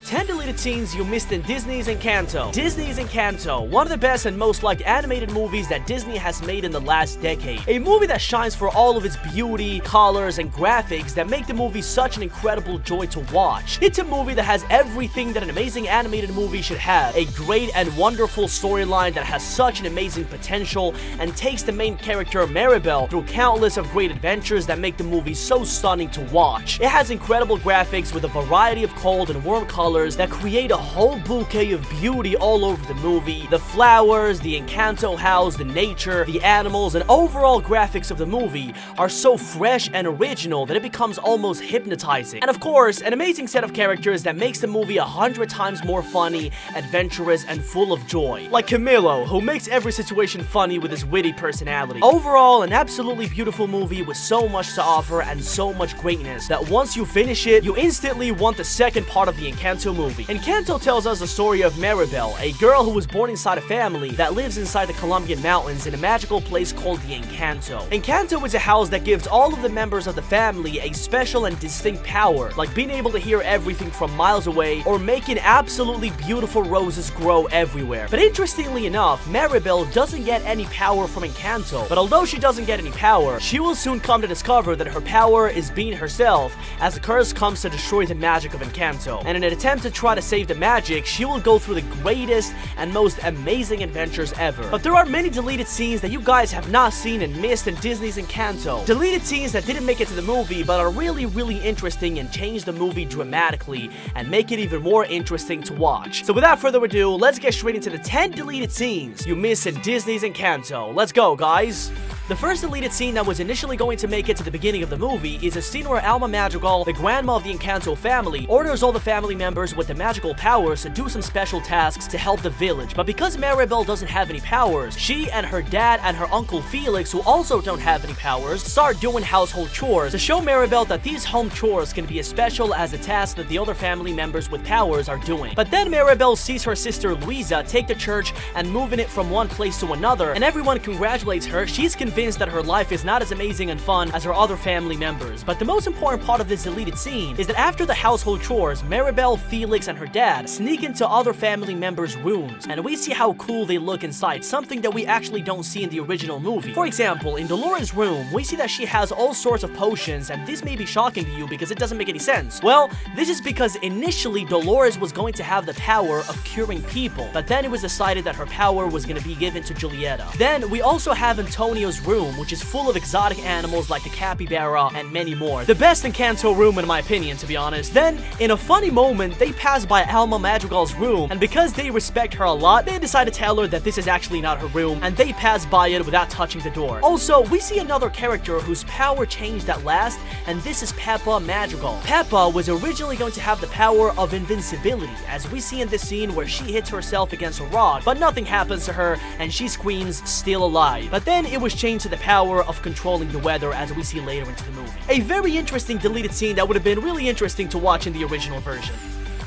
10 deleted scenes you missed in Disney's Encanto. Disney's Encanto, one of the best and most liked animated movies that Disney has made in the last decade. A movie that shines for all of its beauty, colors, and graphics that make the movie such an incredible joy to watch. It's a movie that has everything that an amazing animated movie should have. A great and wonderful storyline that has such an amazing potential and takes the main character Maribel through countless of great adventures that make the movie so stunning to watch. It has incredible graphics with a variety of cold and warm colors that create a whole bouquet of beauty all over the movie. The flowers, the Encanto house, the nature, the animals, and overall graphics of the movie are so fresh and original that it becomes almost hypnotizing. And of course, an amazing set of characters that makes the movie 100 times more funny, adventurous, and full of joy. Like Camilo, who makes every situation funny with his witty personality. Overall, an absolutely beautiful movie with so much to offer and so much greatness that once you finish it, you instantly want the second part of the Encanto movie. Encanto tells us the story of Maribel, a girl who was born inside a family that lives inside the Colombian mountains in a magical place called the Encanto. Encanto is a house that gives all of the members of the family a special and distinct power, like being able to hear everything from miles away or making absolutely beautiful roses grow everywhere. But interestingly enough, Maribel doesn't get any power from Encanto, but although she doesn't get any power, she will soon come to discover that her power is being herself as the curse comes to destroy the magic of Encanto. And in an attempt to try to save the magic, she will go through the greatest and most amazing adventures ever. But there are many deleted scenes that you guys have not seen and missed in Disney's Encanto. Deleted scenes that didn't make it to the movie but are really interesting and change the movie dramatically and make it even more interesting to watch. So without further ado, let's get straight into the 10 deleted scenes you missed in Disney's Encanto. Let's go, guys! The first deleted scene that was initially going to make it to the beginning of the movie is a scene where Alma Madrigal, the grandma of the Encanto family, orders all the family members with the magical powers to do some special tasks to help the village. But because Maribel doesn't have any powers, she and her dad and her uncle Felix, who also don't have any powers, start doing household chores to show Maribel that these home chores can be as special as the tasks that the other family members with powers are doing. But then Maribel sees her sister Luisa take the church and moving it from one place to another, and everyone congratulates her. She's convinced that her life is not as amazing and fun as her other family members. But the most important part of this deleted scene is that after the household chores, Maribel, Felix, and her dad sneak into other family members' rooms, and we see how cool they look inside, something that we actually don't see in the original movie. For example, in Dolores' room, we see that she has all sorts of potions, and this may be shocking to you because it doesn't make any sense. Well, this is because initially Dolores was going to have the power of curing people, but then it was decided that her power was going to be given to Julieta. Then we also have Antonio's room, which is full of exotic animals like the capybara and many more. The best Encanto room in my opinion, to be honest. Then, in a funny moment, they pass by Alma Madrigal's room, and because they respect her a lot, they decide to tell her that this is actually not her room, and they pass by it without touching the door. Also, we see another character whose power changed at last, and this is Peppa Madrigal. Peppa was originally going to have the power of invincibility, as we see in this scene where she hits herself against a rock, but nothing happens to her, and she screams, "Still alive." But then it was changed to the power of controlling the weather, as we see later into the movie. A very interesting deleted scene that would have been really interesting to watch in the original version.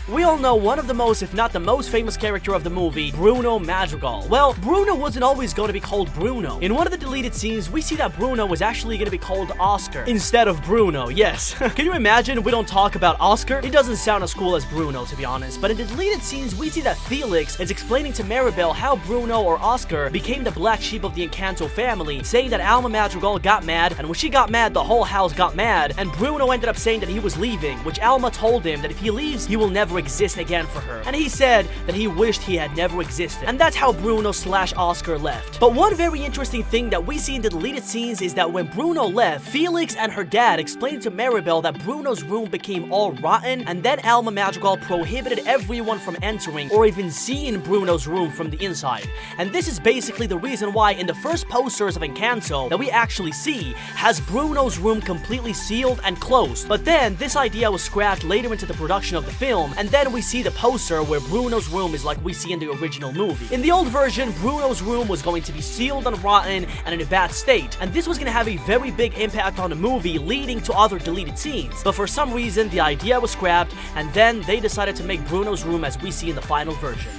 We all know one of the most, if not the most famous character of the movie, Bruno Madrigal. Well, Bruno wasn't always going to be called Bruno. In one of the deleted scenes, we see that Bruno was actually going to be called Oscar instead of Bruno, yes. Can you imagine we don't talk about Oscar? It doesn't sound as cool as Bruno, to be honest, but in the deleted scenes, we see that Felix is explaining to Maribel how Bruno or Oscar became the black sheep of the Encanto family, saying that Alma Madrigal got mad, and when she got mad, the whole house got mad, and Bruno ended up saying that he was leaving, which Alma told him that if he leaves, he will never exist again for her. And he said that he wished he had never existed. And that's how Bruno/Oscar left. But one very interesting thing that we see in the deleted scenes is that when Bruno left, Felix and her dad explained to Maribel that Bruno's room became all rotten, and then Alma Madrigal prohibited everyone from entering or even seeing Bruno's room from the inside. And this is basically the reason why in the first posters of Encanto that we actually see has Bruno's room completely sealed and closed. But then this idea was scrapped later into the production of the film, and then we see the poster where Bruno's room is like we see in the original movie. In the old version, Bruno's room was going to be sealed and rotten and in a bad state, and this was going to have a very big impact on the movie, leading to other deleted scenes. But for some reason, the idea was scrapped, and then they decided to make Bruno's room as we see in the final version.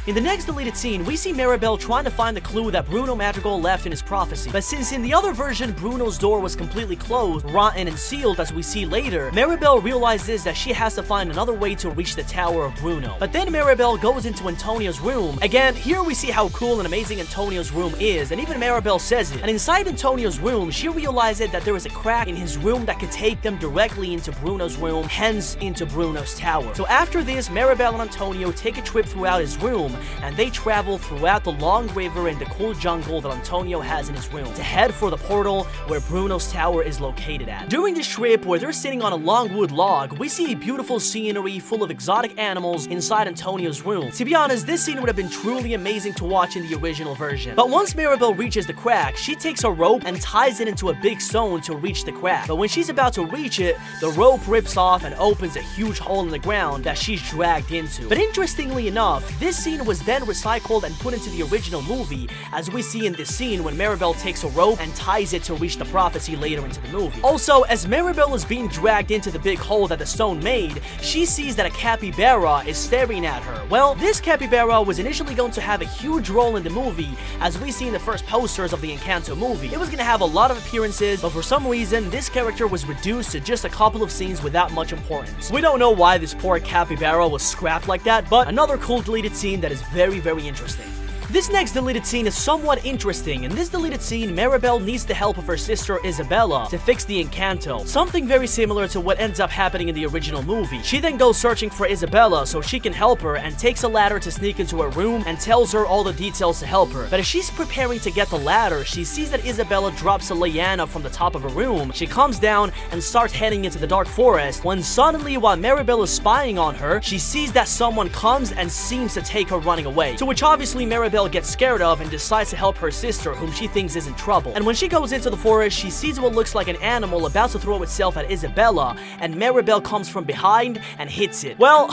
In the next deleted scene, we see Maribel trying to find the clue that Bruno Madrigal left in his prophecy. But since in the other version, Bruno's door was completely closed, rotten and sealed as we see later, Maribel realizes that she has to find another way to reach the Tower of Bruno. But then Maribel goes into Antonio's room. Again, here we see how cool and amazing Antonio's room is, and even Maribel says it. And inside Antonio's room, she realizes that there is a crack in his room that could take them directly into Bruno's room, hence into Bruno's tower. So after this, Maribel and Antonio take a trip throughout his room, and they travel throughout the long river and the cool jungle that Antonio has in his room to head for the portal where Bruno's tower is located at. During this trip, where they're sitting on a long wood log, we see a beautiful scenery full of exotic animals inside Antonio's room. To be honest, this scene would have been truly amazing to watch in the original version. But once Maribel reaches the crack, she takes a rope and ties it into a big stone to reach the crack. But when she's about to reach it, the rope rips off and opens a huge hole in the ground that she's dragged into. But interestingly enough, this scene was then recycled and put into the original movie, as we see in this scene when Maribel takes a rope and ties it to reach the prophecy later into the movie. Also, as Maribel is being dragged into the big hole that the stone made, she sees that a capybara is staring at her. Well, this capybara was initially going to have a huge role in the movie, as we see in the first posters of the Encanto movie. It was going to have a lot of appearances, but for some reason, this character was reduced to just a couple of scenes without much importance. We don't know why this poor capybara was scrapped like that, but another cool deleted scene that is very, very interesting. This next deleted scene is somewhat interesting. In this deleted scene, Maribel needs the help of her sister Isabella to fix the Encanto, something very similar to what ends up happening in the original movie. She then goes searching for Isabella so she can help her and takes a ladder to sneak into her room and tells her all the details to help her. But as she's preparing to get the ladder, she sees that Isabella drops a liana from the top of her room. She comes down and starts heading into the dark forest, when suddenly, while Maribel is spying on her, she sees that someone comes and seems to take her running away, to which obviously Maribel gets scared of and decides to help her sister, whom she thinks is in trouble. And when she goes into the forest, she sees what looks like an animal about to throw itself at Isabella, and Maribel comes from behind and hits it. Well,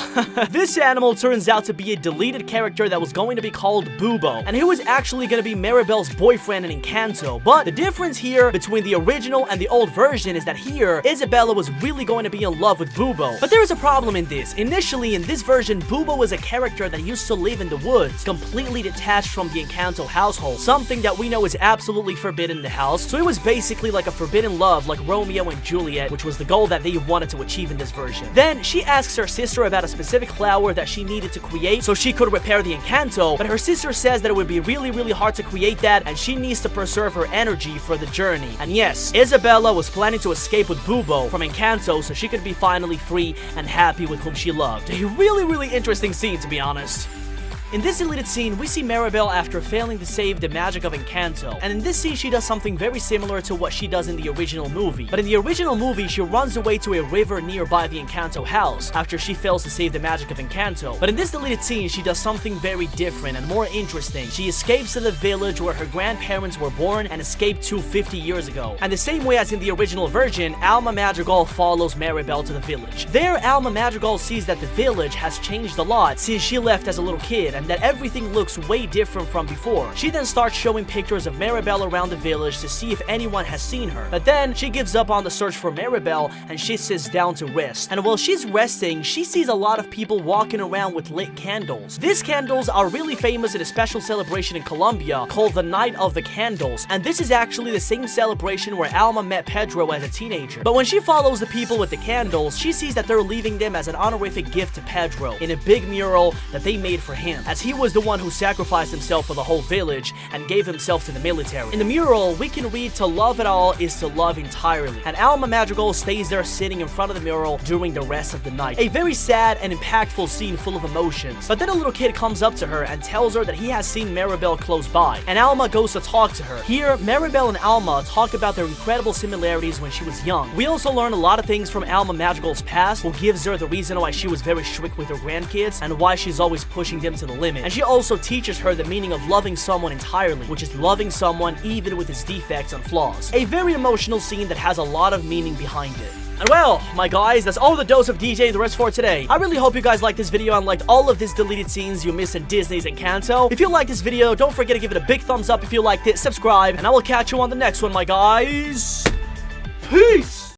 this animal turns out to be a deleted character that was going to be called Bubo, and who was actually going to be Maribel's boyfriend in Encanto. But the difference here between the original and the old version is that here, Isabella was really going to be in love with Bubo. But there is a problem in this. Initially, in this version, Bubo was a character that used to live in the woods, completely detached from the Encanto household, something that we know is absolutely forbidden in the house. So it was basically like a forbidden love, like Romeo and Juliet, which was the goal that they wanted to achieve in this version. Then she asks her sister about a specific flower that she needed to create so she could repair the Encanto, but her sister says that it would be really, really hard to create that, and she needs to preserve her energy for the journey. And yes, Isabella was planning to escape with Bubo from Encanto so she could be finally free and happy with whom she loved. A really, really interesting scene, to be honest. In this deleted scene, we see Maribel after failing to save the magic of Encanto, and in this scene she does something very similar to what she does in the original movie. But in the original movie, she runs away to a river nearby the Encanto house after she fails to save the magic of Encanto. But in this deleted scene, she does something very different and more interesting. She escapes to the village where her grandparents were born and escaped to 50 years ago. And the same way as in the original version, Alma Madrigal follows Maribel to the village. There, Alma Madrigal sees that the village has changed a lot since she left as a little kid, and that everything looks way different from before. She then starts showing pictures of Maribel around the village to see if anyone has seen her. But then, she gives up on the search for Maribel and she sits down to rest. And while she's resting, she sees a lot of people walking around with lit candles. These candles are really famous in a special celebration in Colombia called the Night of the Candles, and this is actually the same celebration where Alma met Pedro as a teenager. But when she follows the people with the candles, she sees that they're leaving them as an honorific gift to Pedro in a big mural that they made for him, as he was the one who sacrificed himself for the whole village and gave himself to the military. In the mural, we can read, "To love at all is to love entirely," and Alma Madrigal stays there sitting in front of the mural during the rest of the night. A very sad and impactful scene full of emotions. But then a little kid comes up to her and tells her that he has seen Maribel close by, and Alma goes to talk to her. Here, Maribel and Alma talk about their incredible similarities when she was young. We also learn a lot of things from Alma Madrigal's past, who gives her the reason why she was very strict with her grandkids and why she's always pushing them to the limit. And she also teaches her the meaning of loving someone entirely, which is loving someone even with his defects and flaws. A very emotional scene that has a lot of meaning behind it. And well, my guys, that's all the dose of DJ the rest for today. I really hope you guys liked this video and liked all of these deleted scenes you missed in Disney's Encanto. If you liked this video, don't forget to give it a big thumbs up if you liked it, subscribe, and I will catch you on the next one, my guys. Peace!